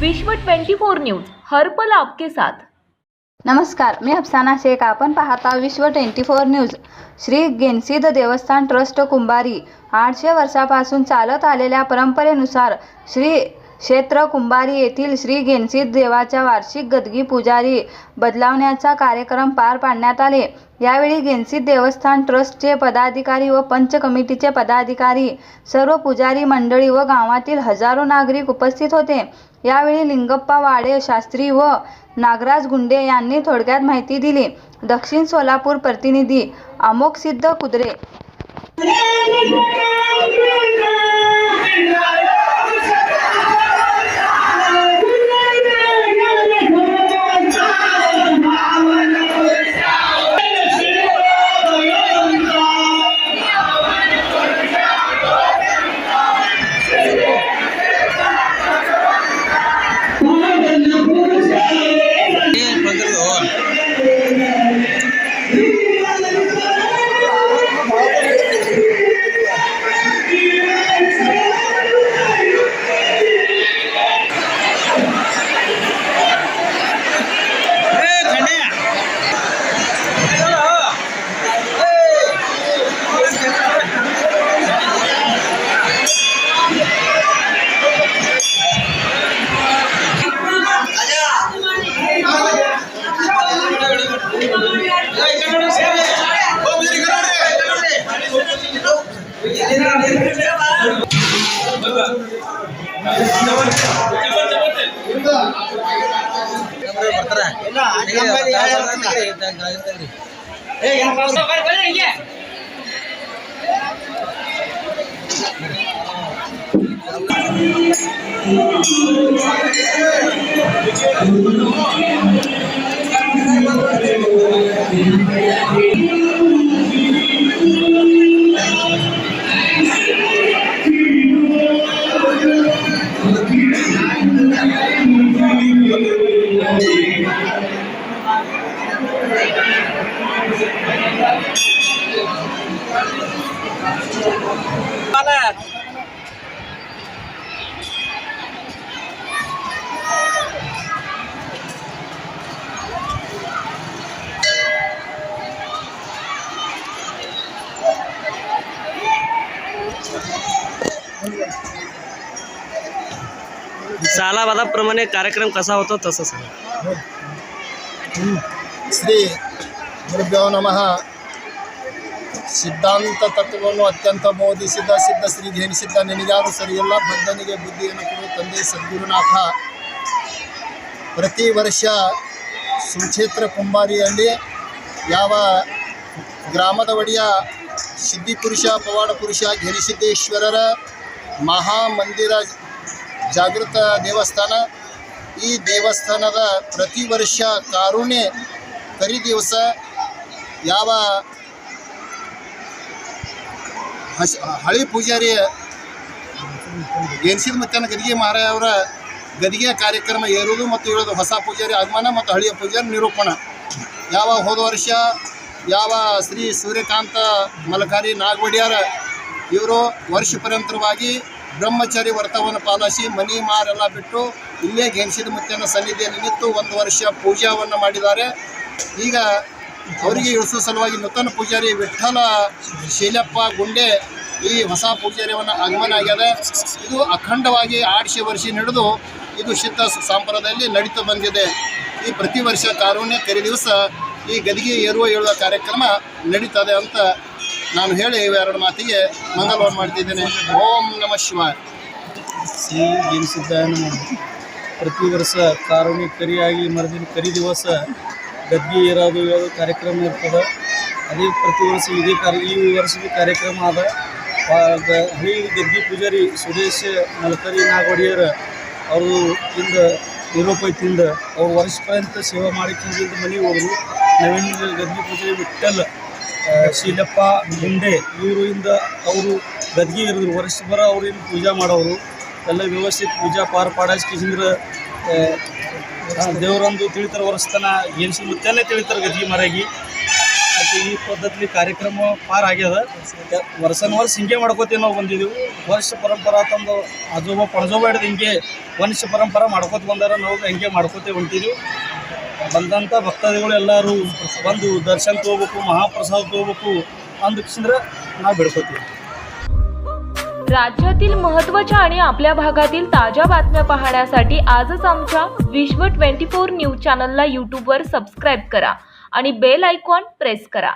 विश्व 24 न्यूज हर पल आपके साथ। नमस्कार, मी अफसाना शेख. आपण पाहता विश्व 24 न्यूज. श्री गेनसिद्ध देवस्थान ट्रस्ट कुंभारी 800 वर्षापासून चालत आलेल्या परंपरेनुसार श्री क्षेत्र कुंभारी येथील श्री गेनसिद्ध देवाच्या वार्षिक गदगी पुजारी बदलावण्याचा कार्यक्रम पार पाडण्यात आले. यावेळी गेनसिद्ध देवस्थान ट्रस्टचे पदाधिकारी व पंच कमिटीचे पदाधिकारी, सर्व पुजारी मंडळी व गावातील हजारो नागरिक उपस्थित होते. यावेळी लिंगप्पा वाडे शास्त्री व नागराज गुंडे यांनी थोडक्यात माहिती दिली. दक्षिण सोलापूर प्रतिनिधी अमोघसिद्ध कुद्रे. सालाबादाप्रमाणे कार्यक्रम कसा होतो तसं सांगा. ಶ್ರೀ ಗುರುಭ್ಯೋ ನಮಃ. ಸಿದ್ಧಾಂತ ತತ್ವವನ್ನು ಅತ್ಯಂತ ಬೋಧಿಸಿದ ಸಿದ್ಧ ಶ್ರೀ ಘೇನಿಸಿದ್ದ ನೆನೆಯಾರು ಸರಿಯಲ್ಲ ಬದ್ಧನಿಗೆ ಬುದ್ಧಿಯನ್ನು ಕೊಡು ತಂದೆ ಸದ್ಗುರುನಾಥ. ಪ್ರತಿ ವರ್ಷ ಸುಕ್ಷೇತ್ರ ಕುಂಬಾರಿಯಲ್ಲಿ ಯಾವ ಗ್ರಾಮದ ಒಡೆಯ ಸಿದ್ಧಿಪುರುಷ ಪವಾಡ ಪುರುಷ ಘೇನಿಸಿದ್ದೇಶ್ವರರ ಮಹಾಮಂದಿರ ಜಾಗೃತ ದೇವಸ್ಥಾನ. ಈ ದೇವಸ್ಥಾನದ ಪ್ರತಿ ವರ್ಷ ಕಾರುಣ್ಯ ಕರಿ ದಿವಸ ಯಾವ ಹಳಿ ಪೂಜಾರಿ ಗೆನ್ಸಿದ ಮತ್ತನ ಗದಿಗೆ ಮಹಾರಾಯ ಅವರ ಗದಿಗೆ ಕಾರ್ಯಕ್ರಮ ಏರುವುದು ಮತ್ತು ಇಳೋದು, ಹೊಸ ಪೂಜಾರಿ ಆಗಮನ ಮತ್ತು ಹಳಿಯ ಪೂಜಾರಿ ನಿರೂಪಣೆ. ಯಾವ ಹೋದ ವರ್ಷ ಯಾವ ಶ್ರೀ ಸೂರ್ಯಕಾಂತ ಮಲಕಾರಿ ನಾಗವಡಿಯಾರ ಇವರು ವರ್ಷ ಪರ್ಯಂತರವಾಗಿ ಬ್ರಹ್ಮಚಾರಿ ವ್ರತವನ್ನು ಪಾಲಿಸಿ ಮನಿ ಮಾರೆಲ್ಲ ಬಿಟ್ಟು ಇಲ್ಲೇ ಗೆನ್ಸಿದ ಮುತ್ತನ ಸನ್ನಿಧಿಯಲ್ಲಿ ನಿಂತು ಒಂದು ವರ್ಷ ಪೂಜಾವನ್ನು ಮಾಡಿದ್ದಾರೆ. ಈಗ ಅವರಿಗೆ ಇಳಿಸೋ ಸಲುವಾಗಿ ನೂತನ ಪೂಜಾರಿ ವಿಠ್ಠಲ ಶೈಲಪ್ಪ ಗುಂಡೆ ಈ ಹೊಸ ಪೂಜಾರಿಯನ್ನು ಆಗಮನ ಆಗ್ಯದ. ಇದು ಅಖಂಡವಾಗಿ 800 ವರ್ಷ ನಡೆದು ಇದು ಸಿದ್ಧ ಸಂಪ್ರದಾಯದಲ್ಲಿ ನಡೀತಾ ಬಂದಿದೆ. ಈ ಪ್ರತಿ ವರ್ಷ ಕಾರುಣ್ಯ ಕರಿ ದಿವಸ ಈ ಗದಿಗೆ ಏರುವ ಏಳುವ ಕಾರ್ಯಕ್ರಮ ನಡೀತದೆ ಅಂತ ನಾನು ಹೇಳಿ ಇವೆರಡು ಮಾತಿಗೆ ಮಂಗಲವನ್ನು ಮಾಡ್ತಿದ್ದೇನೆ. ಓಂ ನಮಃ ಶಿವಾಯ. ಶ್ರೀ ಗೆನಿಸಿದ್ದಾನ ಪ್ರತಿ ವರ್ಷ ಕಾರುಣ್ಯ ಕರಿಯಾಗಿ ಮರದಿನ ಕರಿ ದಿವಸ ಗದ್ಗೆ ಏರೋದು ಕಾರ್ಯಕ್ರಮ ಇರ್ತದೆ. ಅದೇ ಪ್ರತಿ ವರ್ಷ ಈ ವರ್ಷದ ಕಾರ್ಯಕ್ರಮ ಆದ ಹಳಿ ಗದ್ಗೆ ಪೂಜಾರಿ ಸುರೇಶ್ ಮಲಕರಿ ನಾಗವಡಿಯರ ಅವರು ಇಂದ ನಿರೂಪೈತಿಂದ ಅವ್ರು ವರ್ಷ ಪರ್ಯಂತ ಸೇವೆ ಮಾಡಿಕೊಂಡು ಮನೆಗೆ ಹೋದರು. ನವೀನ ಗದ್ಗೆ ಪೂಜಾರಿ ವಿಠ್ಠಲ್ ಶೀಲಪ್ಪ ಗುಂಡೆ ಇವರಿಂದ ಅವರು ಗದ್ಗೆ ಇರಿದ್ರು. ವರ್ಷ ಬರ ಅವ್ರಿಂದ ಪೂಜಾ ಮಾಡೋರು ಎಲ್ಲ ವ್ಯವಸ್ಥಿತ ಪೂಜಾ ಪಾರ ಪಾಡಿಸ್ಕಿಂದ್ರೆ ದೇವರಂದು ತಿಳಿತಾರೆ. ವರ್ಷ ತನ ಗೆನ್ಸಿ ಮುತ್ತನೇ ತಿಳಿತಾರೆ ಗದ್ಗೆ ಮರಾಗಿ. ಮತ್ತು ಈ ಪದ್ಧತಿ ಕಾರ್ಯಕ್ರಮ ಪಾರ್ ಆಗ್ಯದ. ವರ್ಷ ಹಿಂಗೆ ಮಾಡ್ಕೋತೀವಿ ನಾವು ಬಂದಿದ್ದೀವಿ. ವರ್ಷ ಪರಂಪರಾ ತಂದು ಆಜೋಬ ಪಣಜೋಬ ಹಿಡಿದು ಹಿಂಗೆ ವಂಶ ಪರಂಪರಾ ಮಾಡ್ಕೋತ ಬಂದಾರ. ನಾವು ಹಿಂಗೆ ಮಾಡ್ಕೋತೇ ಹೊಂಟಿದ್ದೀವಿ. ಬಂದಂಥ ಭಕ್ತಾದಿಗಳು ಎಲ್ಲರೂ ಬಂದು ದರ್ಶನ ತೊಗೋಬೇಕು, ಮಹಾಪ್ರಸಾದ ತೊಗೋಬೇಕು ಅಂದಕ್ಕಿಂದ್ರೆ ನಾವು ಬಿಡ್ಕೋತೀವಿ. राज्यातील महत्त्वाच्या आणि आपल्या भागातील ताज्या बातम्या पाहण्यासाठी आजच आमच्या विश्व 24 न्यूज चॅनलला यूट्यूबवर सबस्क्राईब करा आणि बेल आयकॉन प्रेस करा.